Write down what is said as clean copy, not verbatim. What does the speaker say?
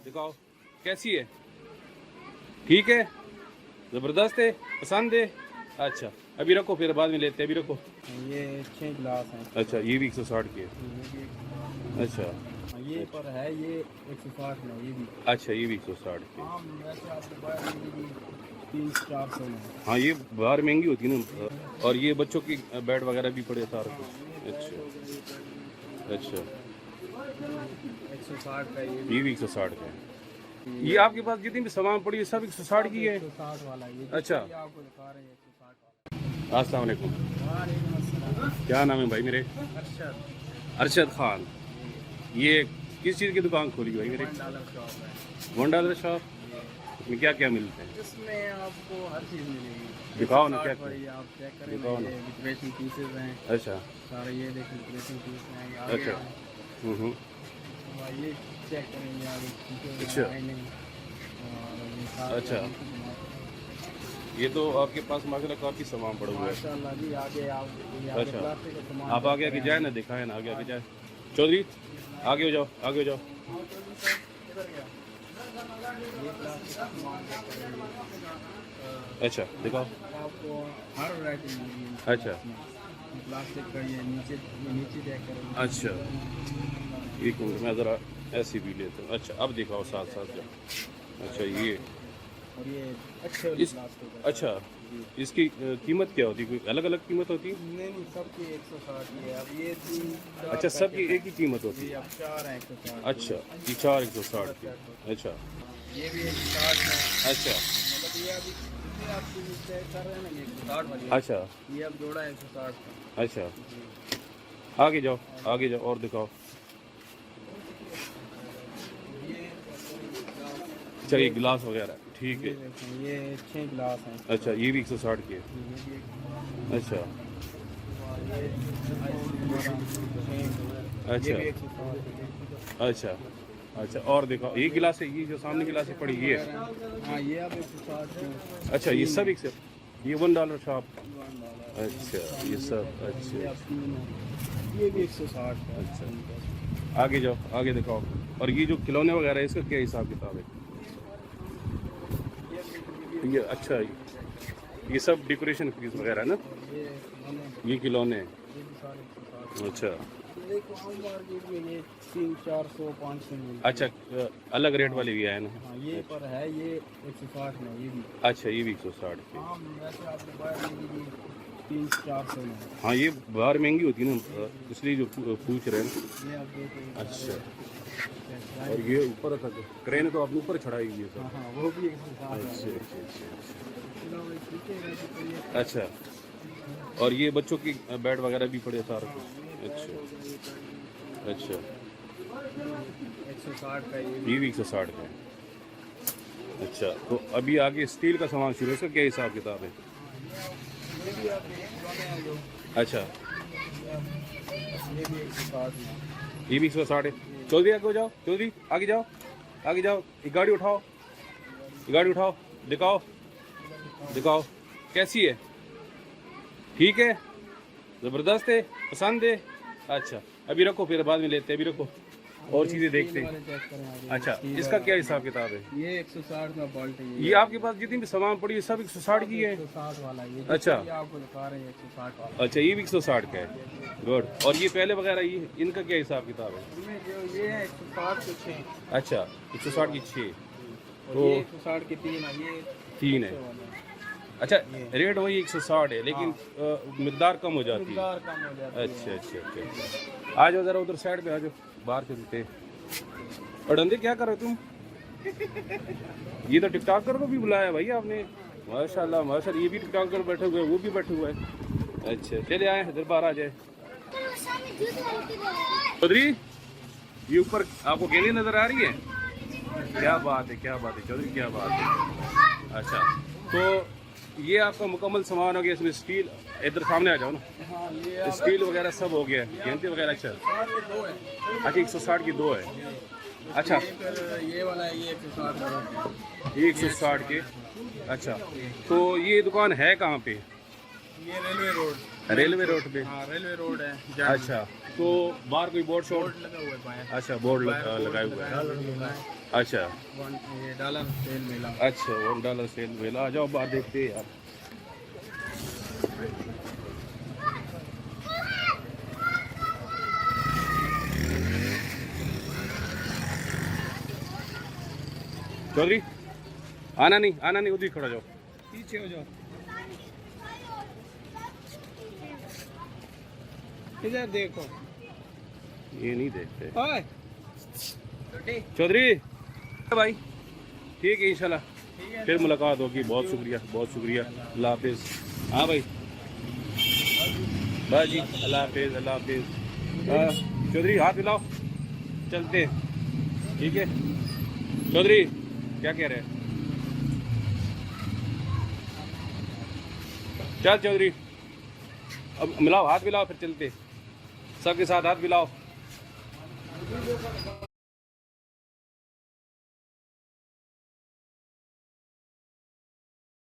दिखाओ कैसी है, ठीक है, ज़बरदस्त है, पसंद है। अच्छा अभी रखो, फिर बाद में लेते हैं, अभी रखो। ये 6 गिलास हैं। अच्छा ये भी 160 की है। अच्छा ये पर है, ये 160 में, ये भी। अच्छा ये भी 160 की है। हाँ वैसे आपको बाहर 300-400 में। हाँ ये बाहर महंगी होती है ना। और ये बच्चों की बैट वगैरह भी पड़े सारा कुछ। अच्छा अच्छा 160 का ये ये भी 160 का है। ये आपके पास जितनी भी सामान पड़ी है सब 160 की है। 160 वाला ये। अच्छा आपको दिखा रहे हैं 160 वाला। अस्सलाम वालेकुम, वालेकुम अस्सलाम। क्या नाम है भाई मेरे? अरशद। अरशद खान। ये किस चीज़ की दुकान खोली भाई मेरे? $1 शॉप है। $1 शॉप। इसमें क्या क्या मिलता है? इसमें आपको हर चीज़ मिलेगी। दिखाओ ना क्या 160 पर ये आप चेक करें। दिखाओ ना। ये डेकोरेशन पीसेस हैं अच्छा सारे, ये देखिए डेकोरेशन पीस हैं। ये आगे अच्छा। हैं। और ये चेक करेंगे आगे पीछे अच्छा। आए नहीं। और ये सारे अच्छा। ये तो आपके पास माशाल्लाह काफ़ी सामान पड़ा हुआ है। माशाल्लाह जी। आगे आप अच्छा प्लास्टिक का सामान आप आगे आगे जाए ना, दिखाए ना, आगे आगे जाए। चौधरी आगे हो जाओ, आगे हो जाओ। ये प्लास्टिक का सामान चेक करेंगे। अच्छा दिखाओ। आपको हर वैरायटी मिलेगी। अच्छा प्लास्टिक का ये नीचे चेक करेंगे। अच्छा एक मिनट मैं ज़रा ऐसी भी लेता हूँ। अच्छा अब दिखाओ साथ साथ जाओ। अच्छा ये और ये अच्छे इस प्लास्टिक है। अच्छा इसकी कीमत क्या होती है? कोई अलग अलग कीमत होती है? नहीं सबकी 160 की है। अब ये 3 अच्छा सबकी एक ही कीमत होती है? अब 4 है 160। अच्छा ये 4 160 की। अच्छा ये भी 160 है। अच्छा मतलब ये अभी जितनी आपकी चेक कर रहे हैं ना, ये 160 वाली है। अच्छा ये अब जोड़ा है 160 का। अच्छा आगे जाओ, आगे जाओ और दिखाओ। चलिए गिलास वगैरह ठीक है। ये 6 गिलास हैं। अच्छा ये भी 160 की है। अच्छा अच्छा अच्छा अच्छा और दिखाओ। ये गिलास है, ये जो सामने गिलास है पड़ी ये है। हाँ ये अब 160। अच्छा ये सब एक से ये $1 शॉप। अच्छा ये सब अच्छा ये भी 160 है। अच्छा आगे जाओ, आगे दिखाओ। और ये जो खिलौने वगैरह है इसका क्या हिसाब किताब है? ये अच्छा ये सब डेकोरेशन पीस वगैरह है ना, ये खिलौने हैं। अच्छा मार्केट में ये 300-400-500 मिलते हैं। अच्छा अलग रेट वाले भी आए ना। हाँ ये पर है, ये 160 में, ये भी। अच्छा ये भी 160 की। हाँ वैसे आपको बाहर 300-400 में। हाँ ये बाहर महंगी होती है ना, इसलिए जो पूछ रहे हैं ना। ये आप देखो। अच्छा और ये ऊपर तक क्रेन तो आपने ऊपर चढ़ाई हुई है सर। हाँ वो भी 160 अच्छा है। अच्छा अच्छा और ये बच्चों की बैट वगैरह भी पड़े सारा कुछ। अच्छा अच्छा 160 का ये भी 160 का है। अच्छा तो अभी आगे स्टील का सामान शुरू है, इसका क्या हिसाब किताब है? अच्छा ये भी 160 में। ये भी 160 है। चौधरी आगे हो जाओ, चौधरी आगे जाओ, आगे जाओ। ये गाड़ी उठाओ, ये गाड़ी उठाओ, दिखाओ दिखाओ कैसी है, ठीक है, ज़बरदस्त है, पसंद है। अच्छा अभी रखो, फिर बाद में लेते हैं, अभी रखो और चीज़ें देखते हैं। अच्छा इसका क्या हिसाब किताब है? ये 160 का बाल्ट है। ये आपके पास जितनी भी सामान पड़ी है सब 160 की है। 160 वाला ये। अच्छा आपको दिखा रहे हैं 160 वाला। अच्छा ये भी 160 का है। गुड। और ये पहले वगैरह ये इनका क्या हिसाब किताब है? इनमें जो ये है 160 के 6। अच्छा 160 की 6 तो ये 160 के 3 है। ये 3 है। अच्छा रेट वही 160 है लेकिन मिकदार कम हो जाती है। मिकदार कम हो जाती है। अच्छा अच्छा अच्छा आ जाओ ज़रा उधर साइड पे आ जाओ, बाहर चलते। और डंदे क्या कर रहे हो तुम? ये तो टिकटॉकर को भी बुलाया भाई आपने, माशाल्लाह माशाल्लाह। ये भी टिकटॉकर बैठे हुए हैं, वो भी बैठे हुए हैं। अच्छा चले आए इधर बाहर आ जाए। चौधरी ये ऊपर आपको गेंदी नजर आ रही है? क्या बात है, क्या बात है चौधरी, क्या बात है। अच्छा तो ये आपका मुकम्मल सामान हो गया। इसमें स्टील इधर सामने आ जाओ ना। हाँ ये स्टील वगैरह सब हो गया, गेंदी वगैरह। अच्छा 2 है। अच्छा 160 की 2 है। अच्छा फिर ये वाला है, ये 160 का है। ये 160 के। अच्छा तो ये दुकान है कहाँ पे? ये रेलवे रोड। रेलवे रोड पे? हाँ रेलवे रोड है। अच्छा तो बाहर कोई बोर्ड शोर्ड लगा हुआ है बाहर। अच्छा बोर्ड लगाए हुआ है। अच्छा ये डॉलर सेल मेला। अच्छा, $1 सेल मेला। आ जाओ बाहर देखते हैं यार। चौधरी आना नहीं, उधर ही खड़ा जाओ। पीछे हो जाओ, इधर देखो। ये नहीं देखते ओए चौधरी भाई। ठीक है, इंशाल्लाह ठीक है, फिर मुलाकात होगी। बहुत शुक्रिया, बहुत शुक्रिया। अल्लाह हाफिज़। हाँ भाई, बस जी, अल्लाह हाफिज़, अल्लाह हाफिज़। चौधरी हाथ मिलाओ, चलते हैं। ठीक है चौधरी, क्या कह रहे हैं? चल चौधरी, अब मिलाओ, हाथ मिलाओ, फिर चलते। सबके साथ हाथ मिलाओ।